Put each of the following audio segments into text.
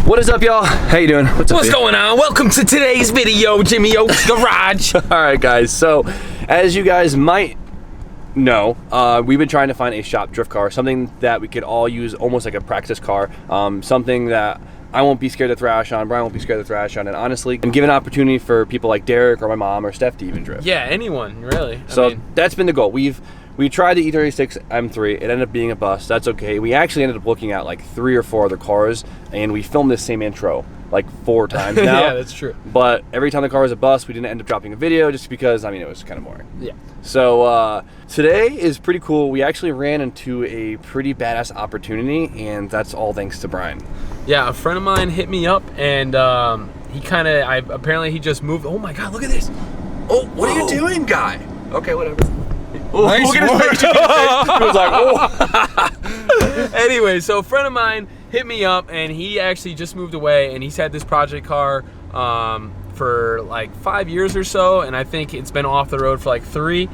What is up, y'all? How you doing? What's going on? Welcome to today's video, Jimmy Oaks Garage. All right, guys. So, as you guys might know, we've been trying to find a shop drift car, something that we could all use almost like a practice car, something that I won't be scared to thrash on, Brian won't be scared to thrash on, and honestly, and give an opportunity for people like Derek or my mom or Steph to even drift. Yeah, anyone, really. So that's been the goal. We tried the E36 M3. It ended up being a bust. That's okay. We actually ended up looking at like 3 or 4 other cars, and we filmed this same intro like 4 times now. Yeah, that's true. But every time the car was a bust, we didn't end up dropping a video just because, I mean, it was kind of boring. Yeah. So today is pretty cool. We actually ran into a pretty badass opportunity, and that's all thanks to Brian. Yeah, a friend of mine hit me up, and he apparently he just moved. Oh my God, look at this. Oh, what are you doing, guy? Okay, whatever. Oh, nice look at his face. It was like, oh. Anyway, so a friend of mine hit me up, and he actually just moved away, and he's had this project car for like 5 years or so, and I think it's been off the road for like 3.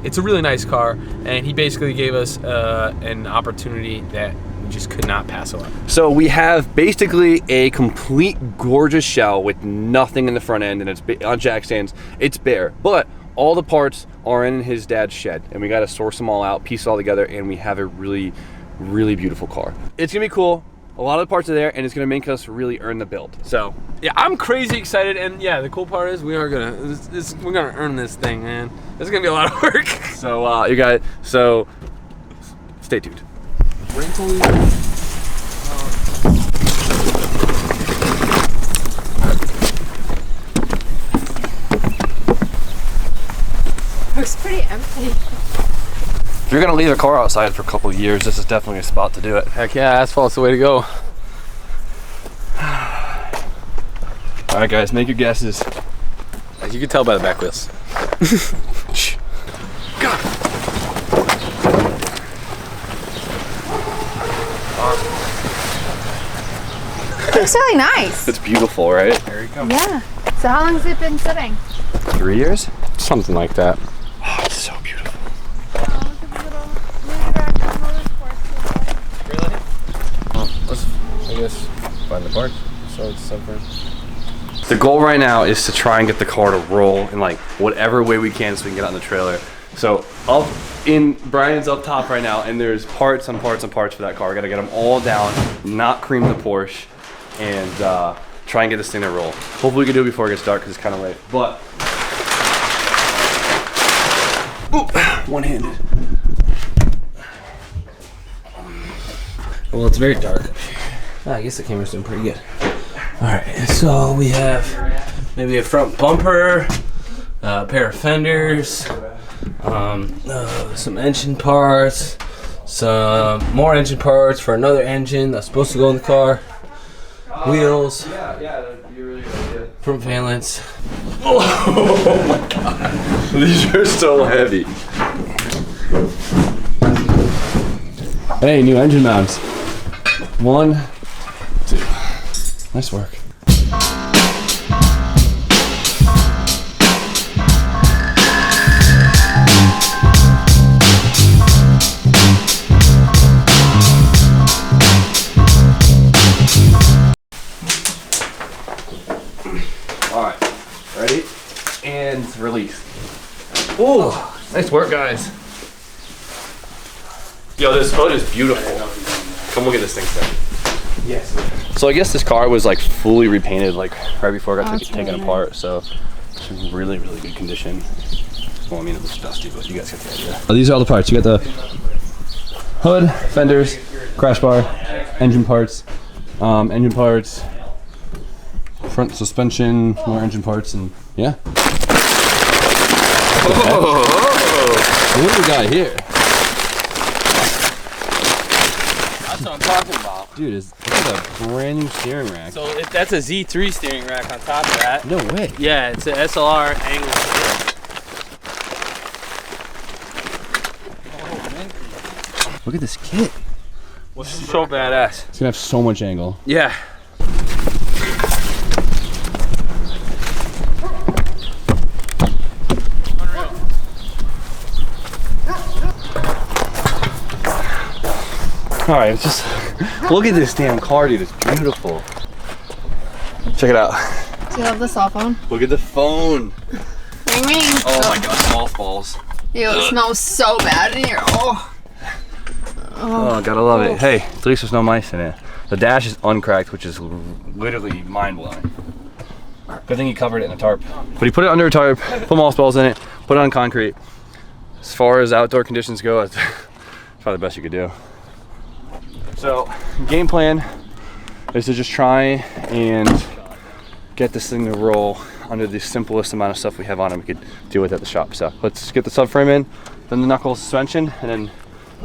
It's a really nice car, and he basically gave us an opportunity that we just could not pass away. So we have basically a complete gorgeous shell with nothing in the front end, and it's on jack stands. It's bare, but all the parts are in his dad's shed, and we got to source them all out, piece it all together, and we have a really, really beautiful car. It's gonna be cool. A lot of the parts are there, and it's gonna make us really earn the build. So yeah, I'm crazy excited, and yeah, the cool part is we're gonna earn this thing, man. This is gonna be a lot of work. So you guys, so stay tuned. Looks pretty empty. If you're gonna leave a car outside for a couple of years, this is definitely a spot to do it. Heck yeah, asphalt's the way to go. All right, guys, make your guesses. As you can tell by the back wheels. God. Looks really nice. It's beautiful, right? There you go. Yeah. So how long has it been sitting? 3 years? Something like that. Oh, it's so beautiful. Oh, look at the little motorsports. Really? Well, let's, I guess, find the parts. So it's something. The goal right now is to try and get the car to roll in like whatever way we can so we can get on the trailer. So Brian's up top right now, and there's parts on parts on parts for that car. We gotta get them all down, not cream the Porsche, and try and get this thing to roll. Hopefully we can do it before it gets dark because it's kind of late. But one-handed. Well, it's very dark. I guess the camera's doing pretty good. Alright, so we have maybe a front bumper, a pair of fenders, some engine parts, some more engine parts for another engine that's supposed to go in the car, wheels, front valence. Oh my god, these are so heavy. Hey, new engine mounts. 1, 2. Nice work. All right, ready? And release. Oh, nice work, guys. Yo, this hood is beautiful. Come look at this thing set. Yes. So I guess this car was like fully repainted like right before it got taken apart. So it's in really, really good condition. Well, I mean, it looks dusty, but you guys get the idea. These are all the parts. You got the hood, fenders, crash bar, engine parts, front suspension, more engine parts, and yeah. Oh, what do we got here? That's what I'm talking about. Dude, it's a brand new steering rack. So that's a Z3 steering rack on top of that. No way. Yeah, it's an SLR angle steering. Look at this kit. It's so badass. It's gonna have so much angle. Yeah. All right, just look at this damn car, dude. It's beautiful. Check it out. Do you love the cell phone? Look at the phone. Ring ring. Oh my god, mothballs. Ew, it smells so bad in here. Oh. Oh, gotta love it. Hey, at least there's no mice in it. The dash is uncracked, which is literally mind-blowing. Good thing he covered it in a tarp. But he put it under a tarp, put mothballs in it, put it on concrete. As far as outdoor conditions go, it's probably the best you could do. So, game plan is to just try and get this thing to roll under the simplest amount of stuff we have on it we could deal with at the shop. So let's get the subframe in, then the knuckle suspension, and then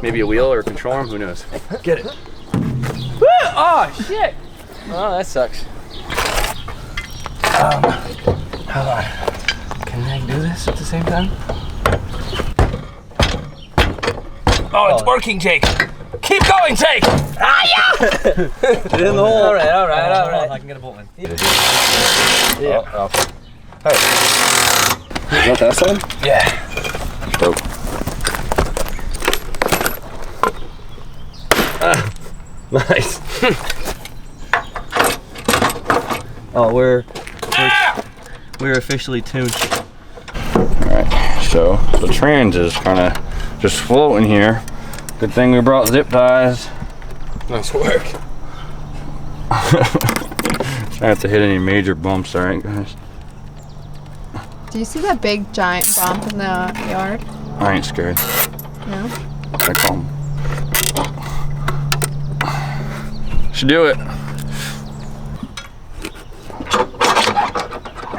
maybe a wheel or a control arm, who knows. Get it. Woo! Oh shit! Oh, that sucks. Hold on. Can I do this at the same time? Oh, it's working, Jake. Keep going, Jake! Ah, yeah! Get it in the hole. All right. I can get a bolt in. Yeah. Oh. Hey. Is that that side? Yeah. Dope. Nice. Oh, we're officially tuned. Alright, so the trans is kind of just floating here. Good thing we brought zip ties. Nice work. Try not to hit any major bumps, alright guys? Do you see that big giant bump in the yard? I ain't scared. No? I call him. Should do it.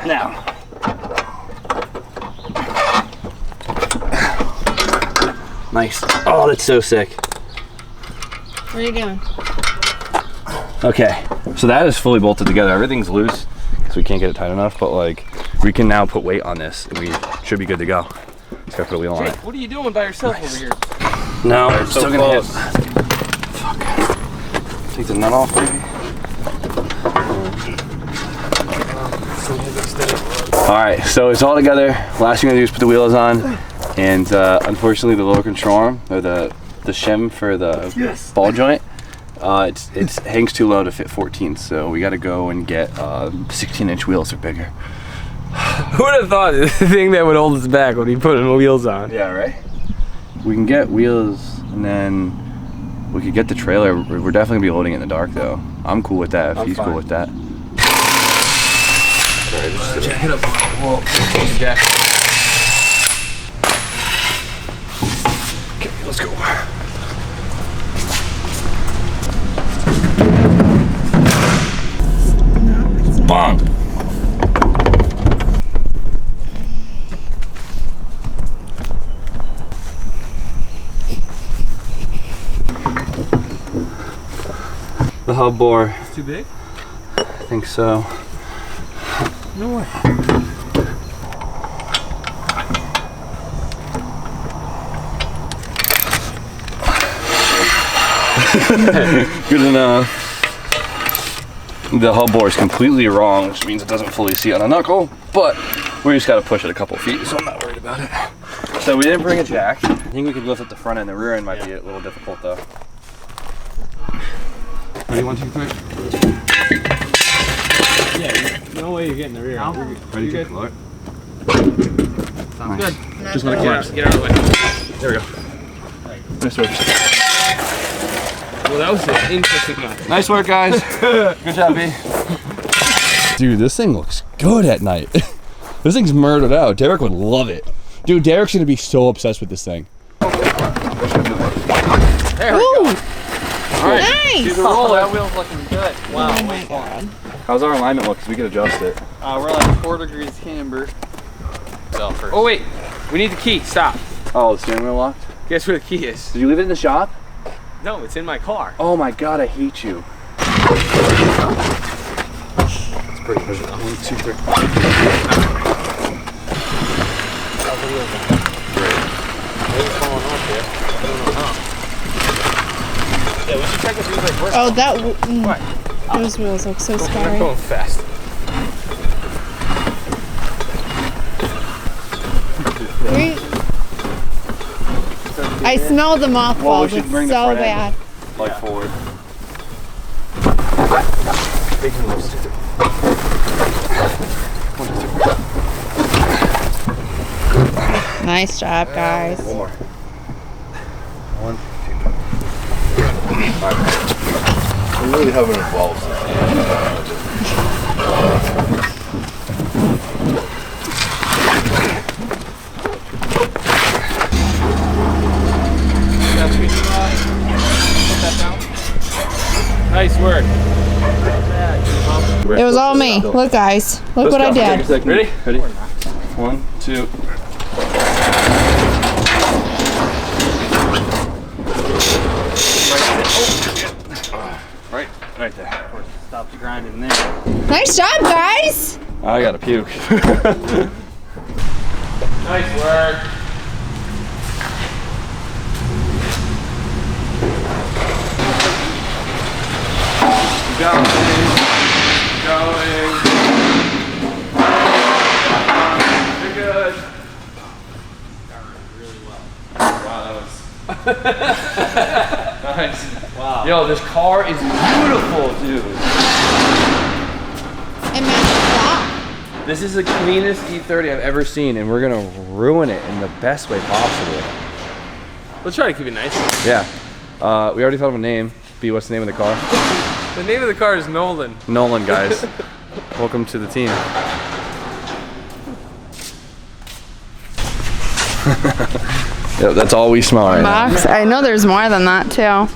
Now. Nice. Oh, that's so sick. What are you doing? Okay, so that is fully bolted together. Everything's loose because we can't get it tight enough, but like we can now put weight on this and we should be good to go. Just gotta put a wheel on it. Jake, what are you doing by yourself over here? No, it's so still gonna hit. close. Fuck. Take the nut off, maybe. All right, so it's all together. Last thing I'm gonna do is put the wheels on, and unfortunately, the lower control arm or the shim for the ball joint, it hangs too low to fit 14. So we got to go and get 16-inch wheels or bigger. Who would have thought the thing that would hold us back when we put wheels on? Yeah, right. We can get wheels, and then we could get the trailer. We're definitely gonna be loading it in the dark, though. I'm cool with that. If he's cool with that. Jack it up. Whoa. Jack. Okay, let's go. Bong. The hub bore. It's too big? I think so. No way. Good enough. The hub bore is completely wrong, which means it doesn't fully seat on a knuckle, but we just gotta push it a couple feet, so I'm not worried about it. So we didn't bring a jack. I think we could lift up the front end. The rear end might be a little difficult though. Ready, 1, 2, 3. Yeah, no way you're getting the rear. Ready, good? Look. Sounds good. Just let it collapse. Get out of the way. There we go. Nice work. Well, that was an interesting one. Nice work, guys. Good job, B. Dude, this thing looks good at night. This thing's murdered out. Derek would love it. Dude, Derek's gonna be so obsessed with this thing. There we go. All right. Nice! Oh, that wheel's looking good. Wow. Oh my god. How's our alignment look? Because we can adjust it. We're like 4 degrees camber. Oh wait, we need the key. Stop. Oh, the steering wheel locked? Guess where the key is? Did you leave it in the shop? No, it's in my car. Oh my god, I hate you. It's pretty good. 1, 2, 3. Yeah, we should check if these like work. Oh, that. What? Those wheels look so They're scary. going fast. I smell the Well, we mothballs. should It's bring the so front bad. end, like forward. Nice job, guys. One more. 1, 2. We really haven't evolved. Nice work. It was all me. Look, guys. Look what I did. Ready? Ready? 1, 2. Right there. Stop the grinding there. Nice job, guys. I gotta puke. Nice work. Going. You're good. Wow, that was nice. Wow. Yo, this car is beautiful, dude. It matches that. This is the cleanest E30 I've ever seen, and we're gonna ruin it in the best way possible. We'll try to keep it nice. Yeah. We already thought of a name. B, what's the name of the car? The name of the car is Nolan. Nolan, guys. Welcome to the team. Yep, that's all we smell right now. Box. I know there's more than that too.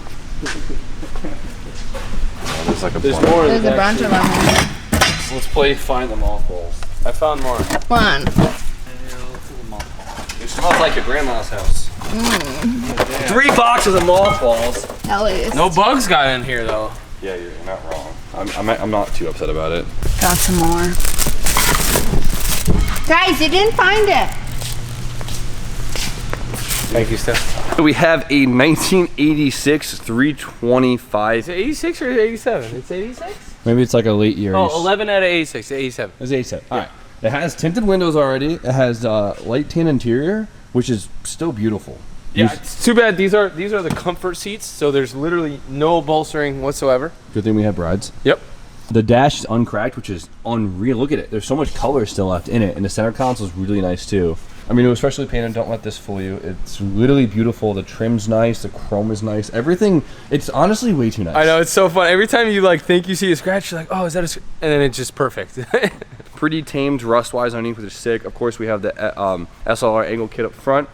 There's like a There's bunch. more. There's a bunch of them. Let's play find them all balls. I found more. One. It smells like your grandma's house. 3 boxes of mothballs. At least. No bugs got in here though. Yeah, you're not wrong. I'm not too upset about it. Got some more. Guys, you didn't find it. Thank you, Steph. We have a 1986 325. Is it 86 or 87? It's 86? Maybe it's like a late year. Oh, 11 out of 86. 87. It's 87. All right. It has tinted windows already. It has light tan interior, which is still beautiful. Yeah, it's too bad these are the comfort seats, so there's literally no bolstering whatsoever. Good thing we have brides. Yep. The dash is uncracked, which is unreal. Look at it. There's so much color still left in it, and the center console is really nice too. I mean, it was freshly painted. Don't let this fool you. It's literally beautiful. The trim's nice. The chrome is nice. Everything. It's honestly way too nice. I know, it's so fun. Every time you like think you see a scratch, you're like, oh, is that a scratch? And then it's just perfect. Pretty tamed rust-wise underneath, which is sick. Of course, we have the SLR angle kit up front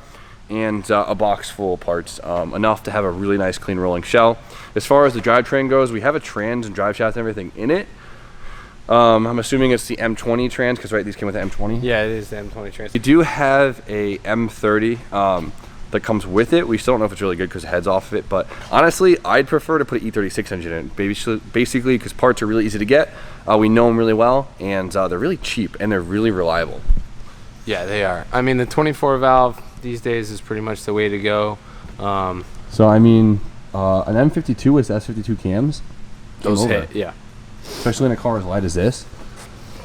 and a box full of parts, enough to have a really nice, clean rolling shell. As far as the drivetrain goes, we have a trans and drive shaft and everything in it. I'm assuming it's the M20 trans, because right, these came with the M20. Yeah, it is the M20 trans. We do have a M30 that comes with it. We still don't know if it's really good because the head's off of it, but honestly, I'd prefer to put an E36 engine in, basically because parts are really easy to get. We know them really well, and they're really cheap, and they're really reliable. Yeah, they are. I mean, the 24 valve these days is pretty much the way to go. So I mean, an M52 with S52 cams, Those over. hit, yeah. Especially in a car as light as this.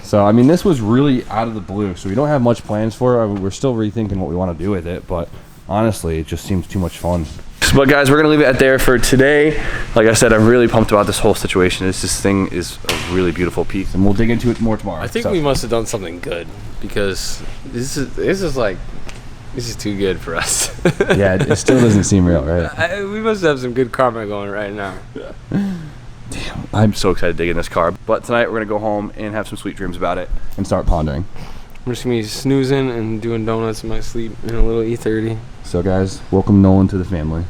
So I mean, this was really out of the blue, so we don't have much plans for it. I mean, we're still rethinking what we want to do with it, but honestly, it just seems too much fun. But guys, we're gonna leave it at there for today. Like I said, I'm really pumped about this whole situation. This thing is a really beautiful piece, and we'll dig into it more tomorrow. I think we must have done something good, because this is too good for us. Yeah, it still doesn't seem real, right? We must have some good karma going right now. Damn, I'm so excited to dig in this car. But tonight we're gonna go home and have some sweet dreams about it and start pondering. I'm just gonna be snoozing and doing donuts in my sleep in a little E30. So guys, welcome Nolan to the family.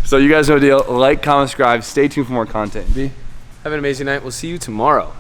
So you guys know the deal. Like, comment, subscribe. Stay tuned for more content. B? Have an amazing night. We'll see you tomorrow.